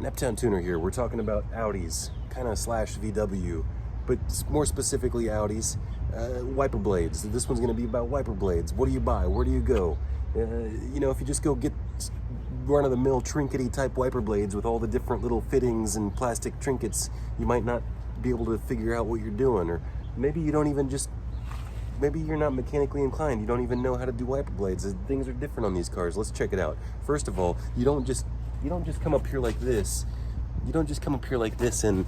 Neptown Tuner here. We're talking about Audis, kind of slash VW, but more specifically Audis. Wiper blades. This one's going to be about wiper blades. What do you buy? Where do you go? You know, if you just go get run-of-the-mill trinkety type wiper blades with all the different little fittings and plastic trinkets, you might not be able to figure out what you're doing. Or maybe you don't even maybe you're not mechanically inclined. You don't even know how to do wiper blades. Things are different on these cars. Let's check it out. First of all, you don't just come up here like this. You don't just come up here like this and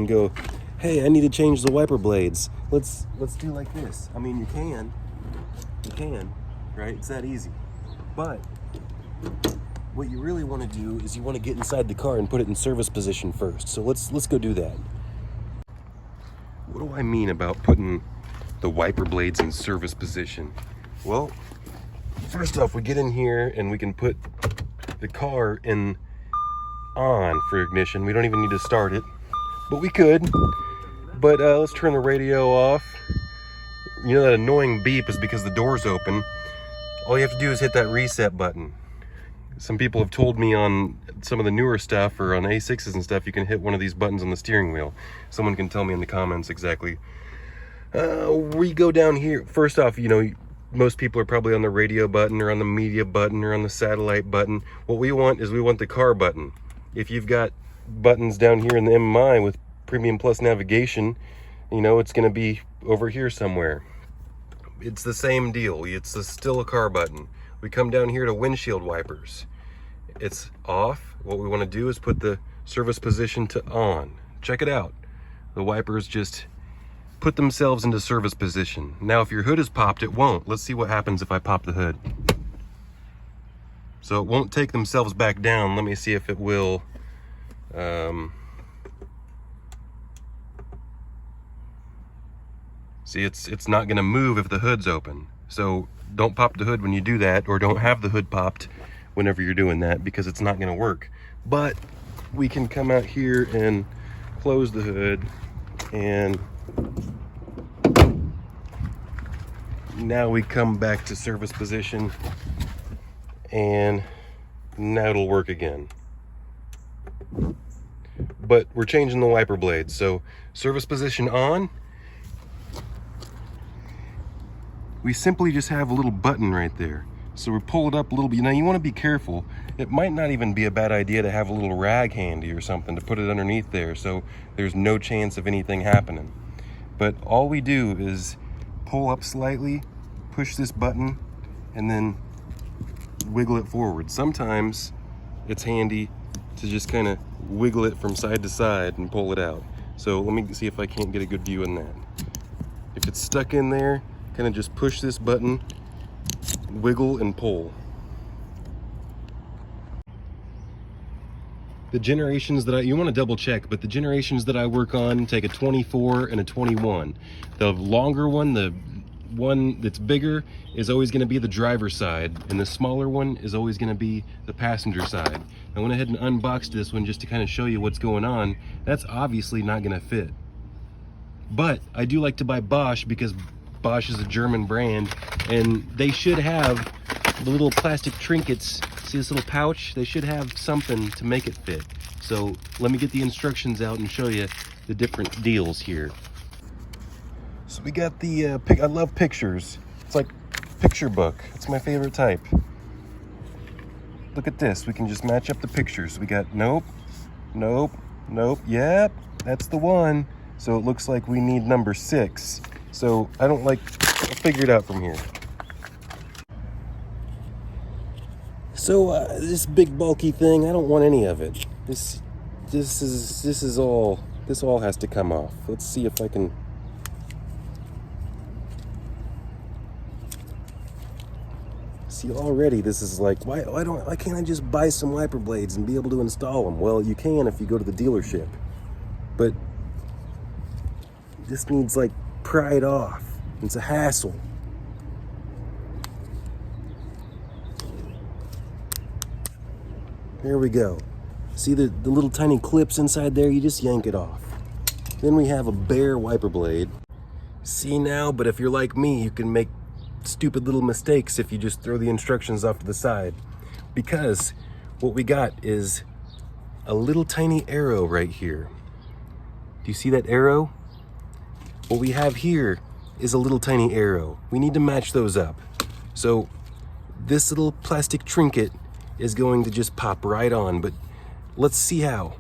go, hey, I need to change the wiper blades. Let's do like this. I mean, you can, right? It's that easy. But what you really want to do is you want to get inside the car and put it in service position first. So let's go do that. What do I mean about putting the wiper blades in service position? Well, first off, we get in here and we can put the car on for ignition. We don't even need to start it, but we could. But let's turn the radio off. You know that annoying beep is because the door's open. All you have to do is hit that reset button. Some people have told me on some of the newer stuff or on A6s and stuff, you can hit one of these buttons on the steering wheel. Someone can tell me in the comments exactly. We go down here. First off, you know, most people are probably on the radio button or on the media button or on the satellite button. What we want is we want the car button. If you've got buttons down here in the MMI with Premium Plus navigation, you know, it's going to be over here somewhere. It's the same deal. It's still a car button. We come down here to windshield wipers. It's off. What we want to do is put the service position to on. Check it out. The wipers just put themselves into service position. Now, if your hood is popped, it won't. Let's see what happens if I pop the hood. So it won't take themselves back down. Let me see if it will. See, it's not going to move if the hood's open. So don't pop the hood when you do that, or don't have the hood popped whenever you're doing that, because it's not going to work. But we can come out here and close the hood, and now we come back to service position, and now it'll work again. But we're changing the wiper blades. So service position on. We simply just have a little button right there. So we pull it up a little bit. Now you want to be careful. It might not even be a bad idea to have a little rag handy or something to put it underneath there, so there's no chance of anything happening. But all we do is pull up slightly, push this button, and then wiggle it forward. Sometimes it's handy to just kind of wiggle it from side to side and pull it out. So let me see if I can't get a good view in that. If it's stuck in there, kind of just push this button, wiggle and pull. The generations that you want to double check, but the generations that I work on take a 24 and a 21. The longer one, the one that's bigger, is always going to be the driver's side, and the smaller one is always going to be the passenger side. I went ahead and unboxed this one just to kind of show you what's going on. That's obviously not going to fit. But I do like to buy Bosch because Bosch is a German brand, and they should have the little plastic trinkets. See this little pouch? They should have something to make it fit. So let me get the instructions out and show you the different deals here. So we got the I love pictures. It's like picture book. It's my favorite type. Look at this. We can just match up the pictures. We got nope, nope, nope. Yep, that's the one. So it looks like we need number 6. So I'll figure it out from here. So this big bulky thing, I don't want any of it. This all has to come off. Let's see if I can. See, already this is like, why can't I just buy some wiper blades and be able to install them? Well, you can if you go to the dealership, but this needs like pried off. It's a hassle. There we go. See the little tiny clips inside there? You just yank it off. Then we have a bare wiper blade. See now, but if you're like me, you can make stupid little mistakes if you just throw the instructions off to the side. Because what we got is a little tiny arrow right here. Do you see that arrow? What we have here is a little tiny arrow. We need to match those up. So this little plastic trinket is going to just pop right on, but let's see how.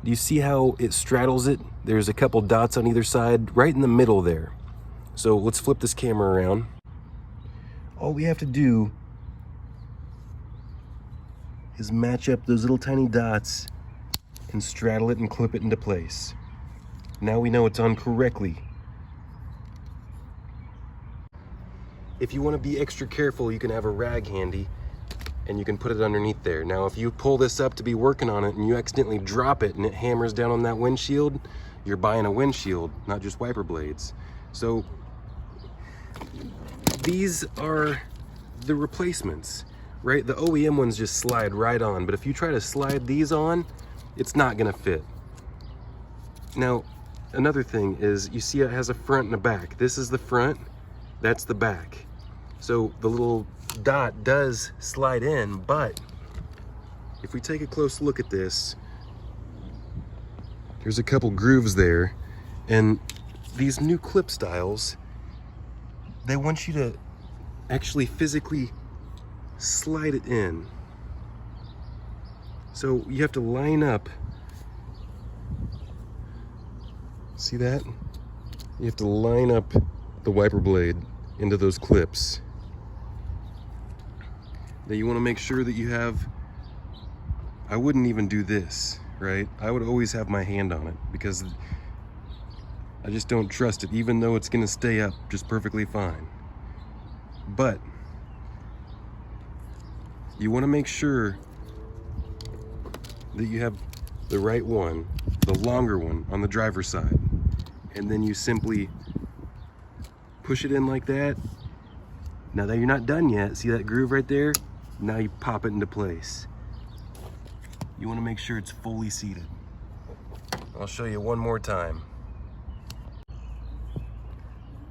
Do you see how it straddles it? There's a couple dots on either side, right in the middle there. So let's flip this camera around. All we have to do is match up those little tiny dots and straddle it and clip it into place. Now we know it's on correctly. If you want to be extra careful, you can have a rag handy and you can put it underneath there. Now, if you pull this up to be working on it and you accidentally drop it and it hammers down on that windshield, you're buying a windshield, not just wiper blades. So these are the replacements, right? The OEM ones just slide right on, but if you try to slide these on, it's not gonna fit. Now, another thing is, you see it has a front and a back. This is the front, that's the back. So the little dot does slide in, but if we take a close look at this, there's a couple grooves there, and these new clip styles, they want you to actually physically slide it in. So you have to line up. See that? You have to line up the wiper blade into those clips. Now you want to make sure that you have, I wouldn't even do this, right? I would always have my hand on it because I just don't trust it, even though it's going to stay up just perfectly fine. But you want to make sure that you have the right one, the longer one on the driver's side. And then you simply push it in like that. Now that you're not done yet, see that groove right there? Now you pop it into place. You want to make sure it's fully seated. I'll show you one more time.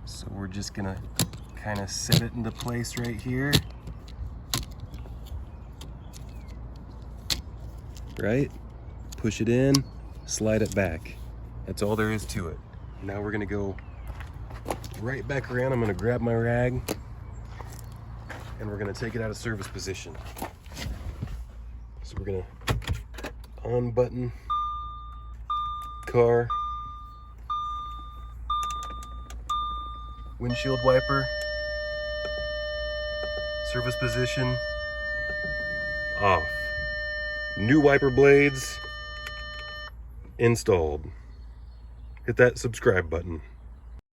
So we're just gonna kind of set it into place right here. Right? Push it in, slide it back. That's all there is to it. Now we're gonna go right back around. I'm gonna grab my rag and we're gonna take it out of service position. So we're gonna unbutton car, windshield wiper, service position, off. New wiper blades installed. Hit that subscribe button.